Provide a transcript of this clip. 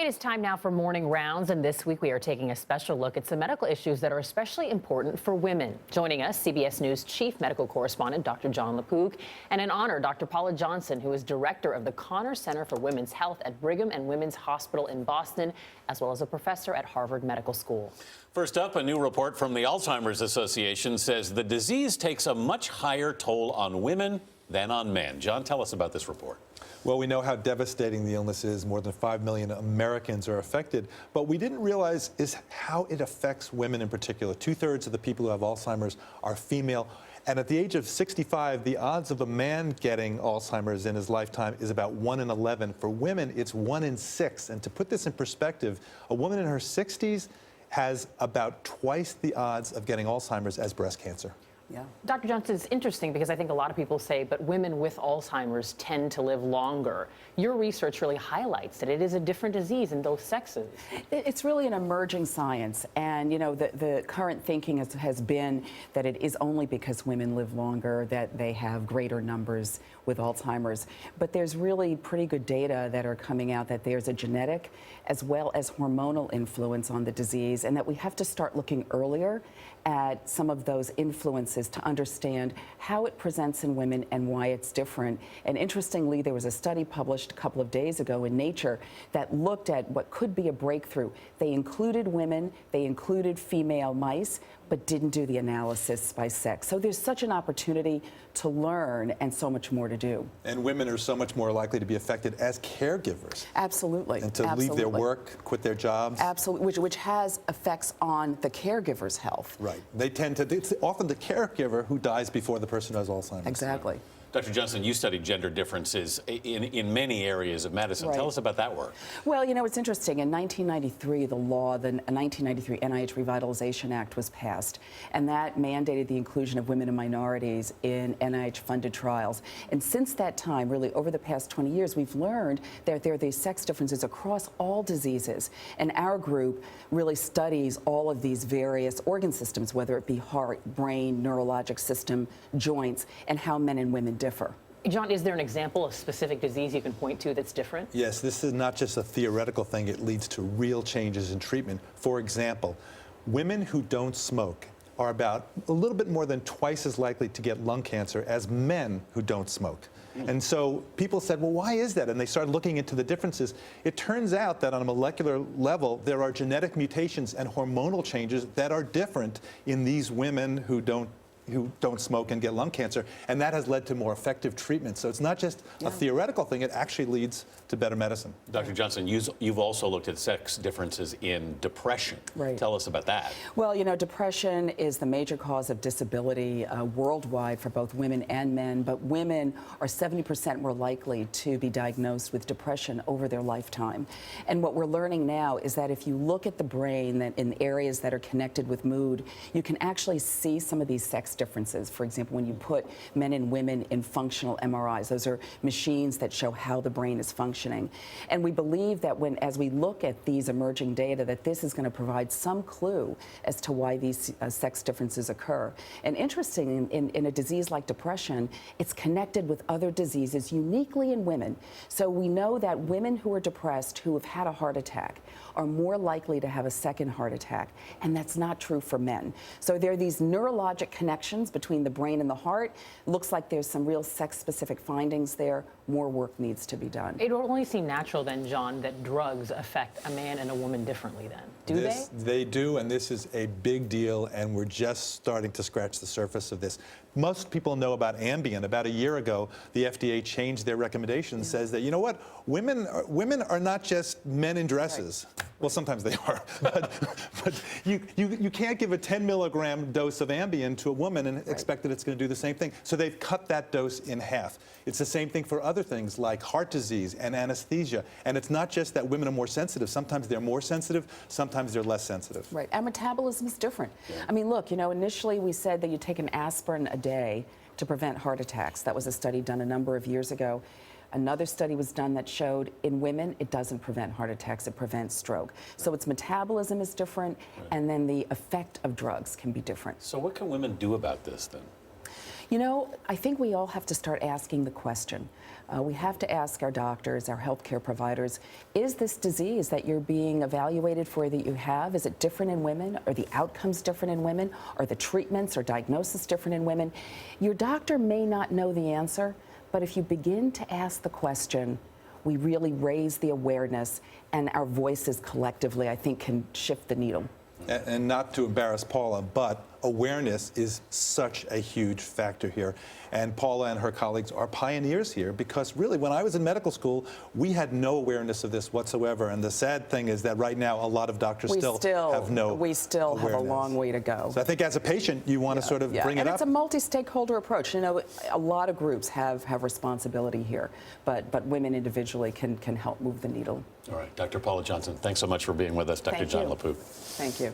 It is time now for Morning Rounds, and this week we are taking a special look at some medical issues that are especially important for women. Joining us, CBS News Chief Medical Correspondent Dr. Jon LaPook, and an honor, Dr. Paula Johnson, who is Director of the Connors Center for Women's Health at Brigham and Women's Hospital in Boston, as well as a professor at Harvard Medical School. First up, a new report from the Alzheimer's Association says the disease takes a much higher toll on women than on men. John, tell us about this report. Well, we know how devastating the illness is. More than 5 million Americans are affected. But we didn't realize is how it affects women in particular. 2/3 of the people who have Alzheimer's are female. And at the age of 65, the odds of a man getting Alzheimer's in his lifetime is about 1 in 11. For women, it's 1 in 6. And to put this in perspective, a woman in her 60s has about twice the odds of getting Alzheimer's as breast cancer. Yeah. Dr. Johnson, it's interesting because I think a lot of people say, but women with Alzheimer's tend to live longer. Your research really highlights that it is a different disease in both sexes. It's really an emerging science. And, you know, the current thinking has been that it is only because women live longer that they have greater numbers with Alzheimer's. But there's really pretty good data that are coming out that there's a genetic as well as hormonal influence on the disease, and that we have to start looking earlier at some of those influences to understand how it presents in women and why it's different. And interestingly, there was a study published a couple of days ago in Nature that looked at what could be a breakthrough. They included women, they included female mice, but didn't do the analysis by sex. So there's such an opportunity to learn and so much more to do. And women are so much more likely to be affected as caregivers. Absolutely. And to leave their work, quit their jobs. Absolutely, which has effects on the caregiver's health. Right. They tend to, it's often the caregiver who dies before the person who has Alzheimer's. Exactly. Dr. Johnson, you studied gender differences in many areas of medicine. Right. Tell us about that work. Well, you know, it's interesting. In 1993, the 1993 NIH Revitalization Act was passed, and that mandated the inclusion of women and minorities in NIH-funded trials. And since that time, really over the past 20 years, we've learned that there are these sex differences across all diseases. And our group really studies all of these various organ systems, whether it be heart, brain, neurologic system, joints, and how men and women differ. John, is there an example of specific disease you can point to that's different? Yes, this is not just a theoretical thing. It leads to real changes in treatment. For example, women who don't smoke are about a little bit more than twice as likely to get lung cancer as men who don't smoke. And so people said, well, why is that? And they started looking into the differences. It turns out that on a molecular level, there are genetic mutations and hormonal changes that are different in these women who don't smoke and get lung cancer, and that has led to more effective treatment. So it's not just a theoretical thing, it actually leads to better medicine. Dr. Johnson, you've also looked at sex differences in depression. Right. Tell us about that. Well, you know, depression is the major cause of disability worldwide for both women and men, but women are 70% more likely to be diagnosed with depression over their lifetime. And what we're learning now is that if you look at the brain that in areas that are connected with mood, you can actually see some of these sex differences. For example, when you put men and women in functional MRIs, those are machines that show how the brain is functioning. And we believe that as we look at these emerging data, that this is going to provide some clue as to why these sex differences occur. And interesting, in a disease like depression, it's connected with other diseases uniquely in women. So we know that women who are depressed, who have had a heart attack, are more likely to have a second heart attack, and that's not true for men. So there are these neurologic connections between the brain and the heart. Looks like there's some real sex-specific findings there. More work needs to be done. It would only seem natural then, John, that drugs affect a man and a woman differently then. Do they? They do, and this is a big deal, and we're just starting to scratch the surface of this. Most people know about Ambien. About a year ago, the FDA changed their recommendation, says that, you know what, women are not just men in dresses. Right. Well, sometimes they are, but you can't give a 10 milligram dose of Ambien to a woman and expect that it's going to do the same thing. So they've cut that dose in half. It's the same thing for other things like heart disease and anesthesia. And it's not just that women are more sensitive. Sometimes they're more sensitive, sometimes they're less sensitive. Right, our metabolism is different. Yeah. I mean, look, you know, initially we said that you take an aspirin a day to prevent heart attacks. That was a study done a number of years ago. Another study was done that showed in women, it doesn't prevent heart attacks, it prevents stroke. So its metabolism is different, and then the effect of drugs can be different. So what can women do about this then? You know, I think we all have to start asking the question. We have to ask our doctors, our healthcare providers, is this disease that you're being evaluated for that you have, is it different in women? Are the outcomes different in women? Are the treatments or diagnosis different in women? Your doctor may not know the answer, but if you begin to ask the question, we really raise the awareness, and our voices collectively, I think, can shift the needle. And not to embarrass Paula, but awareness is such a huge factor here. And Paula and her colleagues are pioneers here, because really, when I was in medical school, we had no awareness of this whatsoever. And the sad thing is that right now, a lot of doctors still have no We still have a awareness. long way to go. So I think as a patient, you want to sort of bring it and up. it's a multi-stakeholder approach. You know, a lot of groups have responsibility here, but women individually can help move the needle. All right, Dr. Paula Johnson, thanks so much for being with us. Dr. Thank John you. LaPook. Thank you.